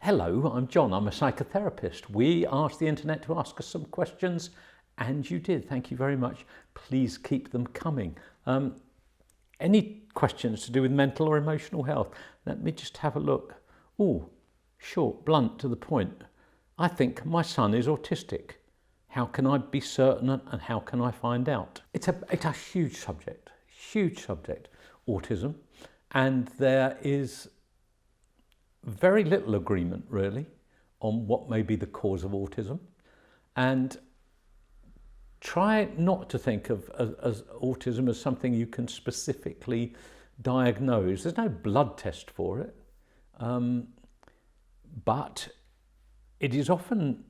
Hello, I'm John. I'm a psychotherapist. We asked the internet to ask us some questions, and you did. Thank you very much. Please keep them coming. Any questions to do with mental or emotional health? Let me just have a look. Oh, short, blunt, to the point. I think my son is autistic. How can I be certain, and how can I find out? It's a huge subject, autism, and there is very little agreement really on what may be the cause of autism, and try not to think of as autism as something you can specifically diagnose. There's no blood test for it, but it is often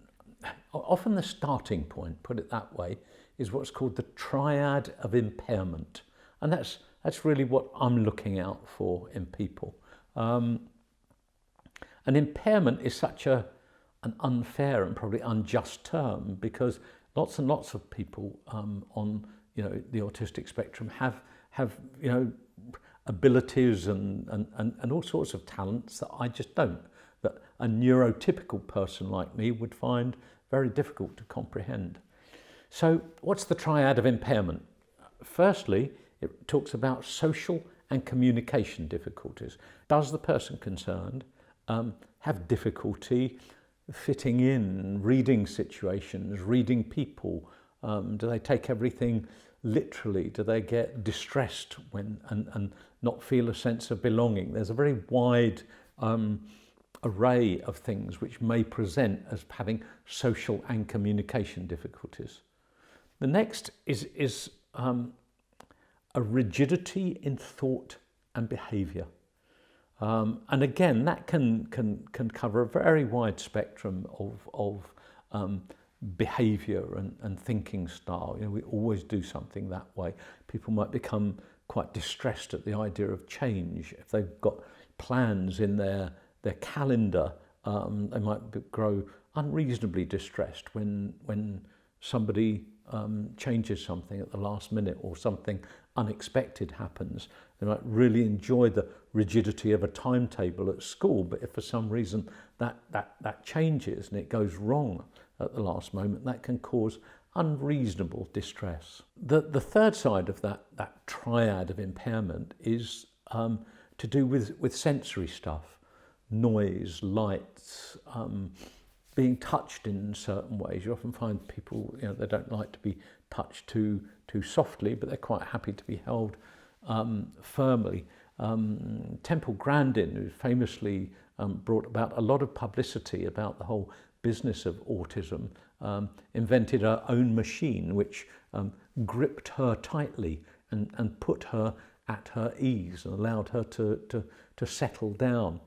the starting point, put it that way, is what's called the triad of impairment, and that's really what I'm looking out for in people. An impairment is such an unfair and probably unjust term, because lots and lots of people on the autistic spectrum have abilities and all sorts of talents that I just don't, that a neurotypical person like me would find very difficult to comprehend. So what's the triad of impairment? Firstly, it talks about social and communication difficulties. Does the person concerned have difficulty fitting in, reading situations, reading people? Do they take everything literally? Do they get distressed when and not feel a sense of belonging? There's a very wide array of things which may present as having social and communication difficulties. The next is a rigidity in thought and behaviour. And again, that can cover a very wide spectrum of behaviour and thinking style. We always do something that way. People might become quite distressed at the idea of change. If they've got plans in their calendar, they might grow unreasonably distressed when somebody changes something at the last minute or something unexpected happens. They might really enjoy the rigidity of a timetable at school, but if for some reason that changes and it goes wrong at the last moment, that can cause unreasonable distress. The third side of that triad of impairment is to do with sensory stuff, noise, lights, being touched in certain ways. You often find people, they don't like to be touched too softly, but they're quite happy to be held firmly. Temple Grandin, who famously brought about a lot of publicity about the whole business of autism, invented her own machine which gripped her tightly and put her at her ease and allowed her to settle down.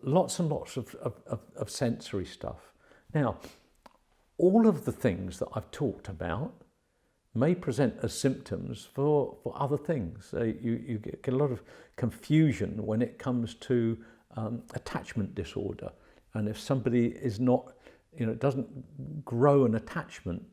Lots and lots of sensory stuff. Now, all of the things that I've talked about may present as symptoms for other things. You get a lot of confusion when it comes to attachment disorder. And if somebody is not, doesn't grow an attachment,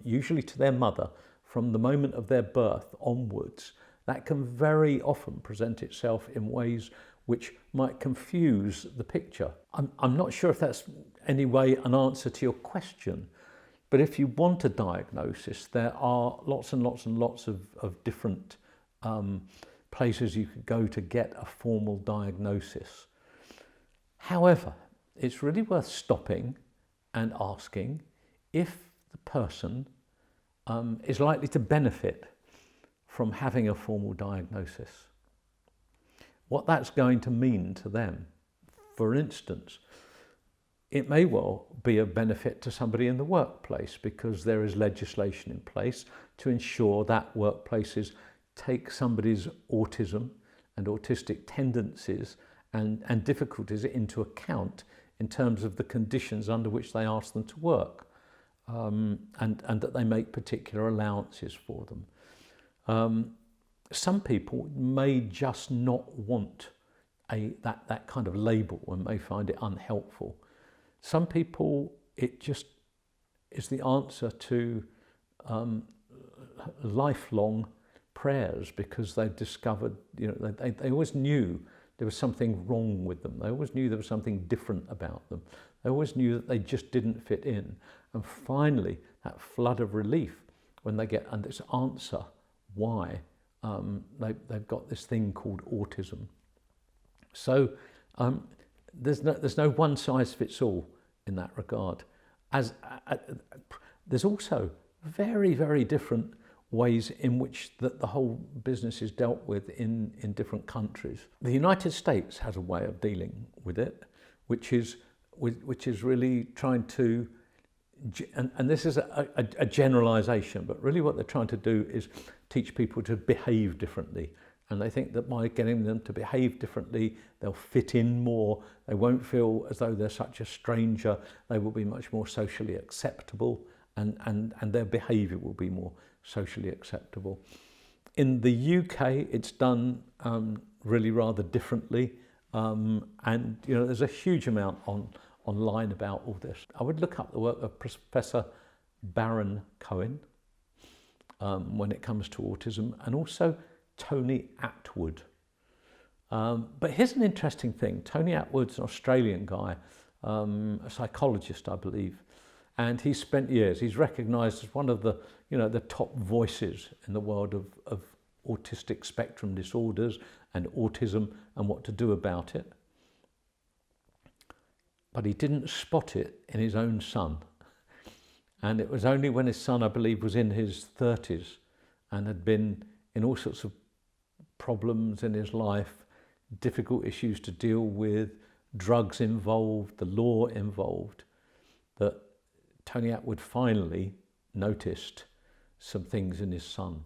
usually to their mother, from the moment of their birth onwards, that can very often present itself in ways which might confuse the picture. I'm not sure if that's any way an answer to your question, but if you want a diagnosis, there are lots and lots and lots of different places you could go to get a formal diagnosis. However, it's really worth stopping and asking if the person is likely to benefit from having a formal diagnosis. What that's going to mean to them. For instance, it may well be a benefit to somebody in the workplace because there is legislation in place to ensure that workplaces take somebody's autism and autistic tendencies and difficulties into account in terms of the conditions under which they ask them to work, and that they make particular allowances for them. Some people may just not want that kind of label and may find it unhelpful. Some people, it just is the answer to lifelong prayers, because they've discovered, they always knew there was something wrong with them. They always knew there was something different about them. They always knew that they just didn't fit in. And finally, that flood of relief when they get this answer why they've got this thing called autism. So there's no one size fits all in that regard. There's also very, very different ways in which the whole business is dealt with in different countries. The United States has a way of dealing with it, which is really trying to, and this is a generalization, but really what they're trying to do is teach people to behave differently. And they think that by getting them to behave differently, they'll fit in more. They won't feel as though they're such a stranger. They will be much more socially acceptable, and their behaviour will be more socially acceptable. In the UK, it's done really rather differently. And there's a huge amount online about all this. I would look up the work of Professor Baron Cohen when it comes to autism, and also Tony Attwood. But here's an interesting thing. Tony Attwood's an Australian guy, a psychologist, I believe, and he's spent years, he's recognised as one of the, the top voices in the world of autistic spectrum disorders and autism and what to do about it. But he didn't spot it in his own son. And it was only when his son, I believe, was in his 30s and had been in all sorts of problems in his life, difficult issues to deal with, drugs involved, the law involved, that Tony Attwood finally noticed some things in his son.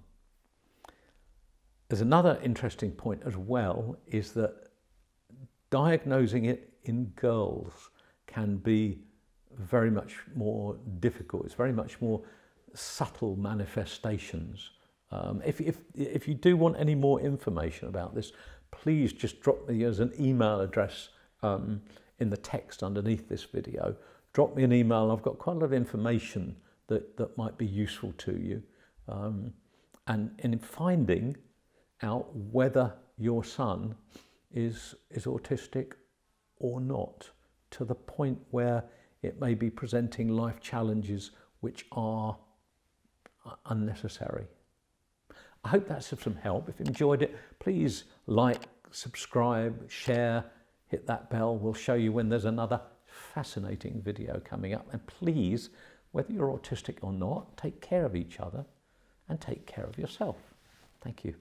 There's another interesting point as well, is that diagnosing it in girls can be very much more difficult. It's very much more subtle manifestations. If you do want any more information about this, please just drop me as an email address in the text underneath this video. Drop me an email. I've got quite a lot of information that might be useful to you. And in finding out whether your son is autistic or not, to the point where it may be presenting life challenges which are unnecessary. I hope that's of some help. If you enjoyed it, please like, subscribe, share, hit that bell. We'll show you when there's another fascinating video coming up. And please, whether you're autistic or not, take care of each other and take care of yourself. Thank you.